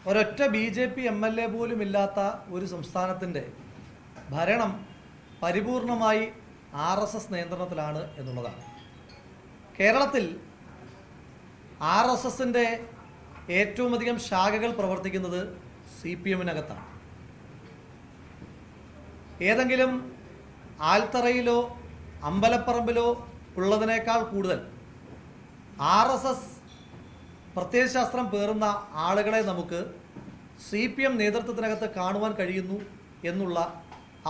ഒരൊറ്റ BJP MLA പോലും ഇല്ലാത്ത ഒരു സംസ്ഥാനത്തിൻ്റെ ഭരണം പരിപൂർണമായി RSS നിയന്ത്രണത്തിലാണ് എന്നുള്ളതാണ്. കേരളത്തിൽ RSSന്റെ ഏറ്റവും അധികം ശാഖകൾ പ്രവർത്തിക്കുന്നത് CPM-നകത്താണ്. ഏതെങ്കിലും ആൽത്തറയിലോ അമ്പലപ്പറമ്പിലോ ഉള്ളതിനേക്കാൾ കൂടുതൽ RSS പ്രത്യയശാസ്ത്രം പേറുന്ന ആളുകളെ നമുക്ക് CPM നേതൃത്വത്തിനകത്ത് കാണുവാൻ കഴിയുന്നു എന്നുള്ള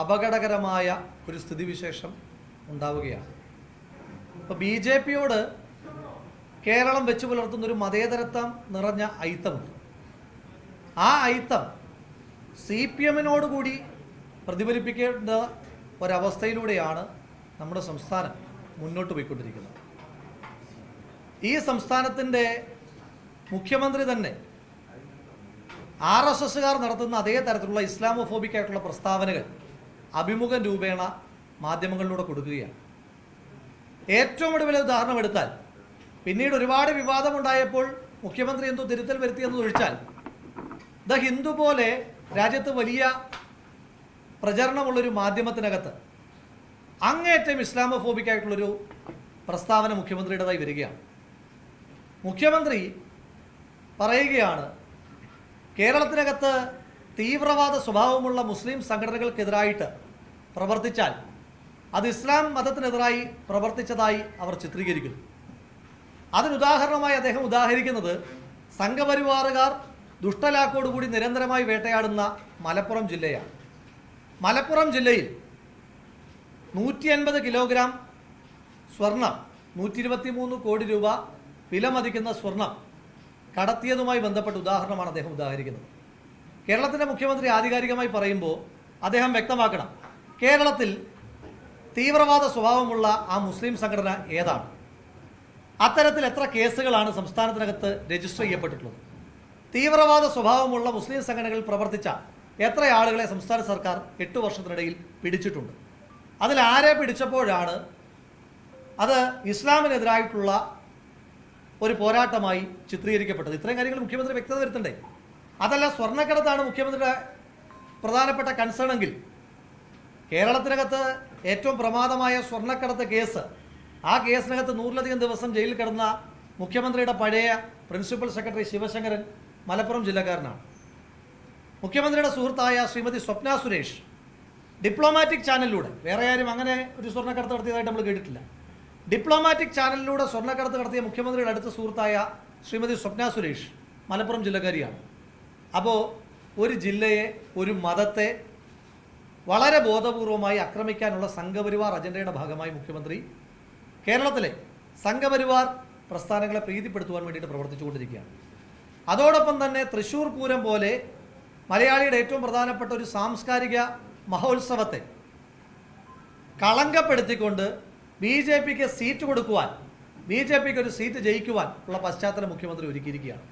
അപകടകരമായ ഒരു സ്ഥിതിവിശേഷം ഉണ്ടാവുകയാണ്. ഇപ്പോൾ BJPയോട് കേരളം വെച്ചു പുലർത്തുന്നൊരു മതേതരത്വം നിറഞ്ഞ ഐത്തമുണ്ട്. ആ ഐത്തം CPM-നോടുകൂടി പ്രതിഫലിപ്പിക്കേണ്ട ഒരവസ്ഥയിലൂടെയാണ് നമ്മുടെ സംസ്ഥാനം മുന്നോട്ട് പോയിക്കൊണ്ടിരിക്കുന്നത്. ഈ സംസ്ഥാനത്തിൻ്റെ മുഖ്യമന്ത്രി തന്നെ RSSകാർ നടത്തുന്ന അതേ തരത്തിലുള്ള ഇസ്ലാമോഫോബിക് ആയിട്ടുള്ള പ്രസ്താവനകൾ അഭിമുഖം രൂപേണ മാധ്യമങ്ങളിലൂടെ കൊടുക്കുകയാണ്. ഏറ്റവും ഒടുവിൽ ഉദാഹരണം എടുത്താൽ, പിന്നീട് ഒരുപാട് വിവാദമുണ്ടായപ്പോൾ മുഖ്യമന്ത്രി എന്തോ തിരുത്തൽ വരുത്തിയെന്ന് ഒഴിച്ചാൽ ദ ഹിന്ദു പോലെ രാജ്യത്ത് വലിയ പ്രചരണമുള്ളൊരു മാധ്യമത്തിനകത്ത് അങ്ങേയറ്റം ഇസ്ലാമോഫോബിക് ആയിട്ടുള്ളൊരു പ്രസ്താവന മുഖ്യമന്ത്രിയുടേതായി വരികയാണ്. മുഖ്യമന്ത്രി പറയുകയാണ്, കേരളത്തിനകത്ത് തീവ്രവാദ സ്വഭാവമുള്ള മുസ്ലിം സംഘടനകൾക്കെതിരായിട്ട് പ്രവർത്തിച്ചാൽ അത് ഇസ്ലാം മതത്തിനെതിരായി പ്രവർത്തിച്ചതായി അവർ ചിത്രീകരിക്കുന്നു. അതിനുദാഹരണമായി അദ്ദേഹം ഉദാഹരിക്കുന്നത് സംഘപരിവാറുകാർ ദുഷ്ടലാക്കോടുകൂടി നിരന്തരമായി വേട്ടയാടുന്ന മലപ്പുറം ജില്ലയാണ്. മലപ്പുറം ജില്ലയിൽ 150 കിലോഗ്രാം സ്വർണം, 123 കോടി രൂപ വിലമതിക്കുന്ന സ്വർണം കടത്തിയതുമായി ബന്ധപ്പെട്ട ഉദാഹരണമാണ് അദ്ദേഹം ഉദാഹരിക്കുന്നത്. കേരളത്തിൻ്റെ മുഖ്യമന്ത്രി ആധികാരികമായി പറയുമ്പോൾ അദ്ദേഹം വ്യക്തമാക്കണം, കേരളത്തിൽ തീവ്രവാദ സ്വഭാവമുള്ള ആ മുസ്ലിം സംഘടന ഏതാണ്, അത്തരത്തിൽ എത്ര കേസുകളാണ് സംസ്ഥാനത്തിനകത്ത് രജിസ്റ്റർ ചെയ്യപ്പെട്ടിട്ടുള്ളത്, തീവ്രവാദ സ്വഭാവമുള്ള മുസ്ലിം സംഘടനകളിൽ പ്രവർത്തിച്ച എത്ര ആളുകളെ സംസ്ഥാന സർക്കാർ 8 വർഷത്തിനിടയിൽ പിടിച്ചിട്ടുണ്ട്, അതിൽ ആരെ പിടിച്ചപ്പോഴാണ് അത് ഇസ്ലാമിനെതിരായിട്ടുള്ള ഒരു പോരാട്ടമായി ചിത്രീകരിക്കപ്പെട്ടത്. ഇത്രയും കാര്യങ്ങൾ മുഖ്യമന്ത്രി വ്യക്തത വരുത്തണ്ടേ? അതല്ല സ്വർണ്ണക്കടത്താണ് മുഖ്യമന്ത്രിയുടെ പ്രധാനപ്പെട്ട കൺസേൺ എങ്കിൽ, കേരളത്തിനകത്ത് ഏറ്റവും പ്രമാദമായ സ്വർണ്ണക്കടത്ത് കേസ്, ആ കേസിനകത്ത് 100-ലധികം ദിവസം ജയിലിൽ കിടന്ന മുഖ്യമന്ത്രിയുടെ പഴയ പ്രിൻസിപ്പൽ സെക്രട്ടറി ശിവശങ്കരൻ മലപ്പുറം ജില്ലക്കാരനാണ്. മുഖ്യമന്ത്രിയുടെ സുഹൃത്തായ ശ്രീമതി സ്വപ്ന സുരേഷ് ഡിപ്ലോമാറ്റിക് ചാനലിലൂടെ, വേറെ ആരും അങ്ങനെ ഒരു സ്വർണ്ണക്കടത്ത് നടത്തിയതായിട്ട് നമ്മൾ കേട്ടിട്ടില്ല, ഡിപ്ലോമാറ്റിക് ചാനലിലൂടെ സ്വർണ്ണക്കടത്ത് നടത്തിയ മുഖ്യമന്ത്രിയുടെ അടുത്ത സുഹൃത്തായ ശ്രീമതി സ്വപ്ന സുരേഷ് മലപ്പുറം ജില്ലക്കാരിയാണ്. അപ്പോൾ ഒരു ജില്ലയെ, ഒരു മതത്തെ വളരെ ബോധപൂർവമായി ആക്രമിക്കാനുള്ള സംഘപരിവാർ അജണ്ടയുടെ ഭാഗമായി മുഖ്യമന്ത്രി കേരളത്തിലെ സംഘപരിവാർ പ്രസ്ഥാനങ്ങളെ പ്രീതിപ്പെടുത്തുവാൻ വേണ്ടിയിട്ട് പ്രവർത്തിച്ചുകൊണ്ടിരിക്കുകയാണ്. അതോടൊപ്പം തന്നെ തൃശ്ശൂർ പൂരം പോലെ മലയാളിയുടെ ഏറ്റവും പ്രധാനപ്പെട്ട ഒരു സാംസ്കാരിക മഹോത്സവത്തെ കളങ്കപ്പെടുത്തിക്കൊണ്ട് BJPക്ക് സീറ്റ് കൊടുക്കുവാൻ, BJPക്ക് ഒരു സീറ്റ് ജയിക്കുവാൻ ഉള്ള പശ്ചാത്തലം മുഖ്യമന്ത്രി ഒരുക്കിയിരിക്കുകയാണ്.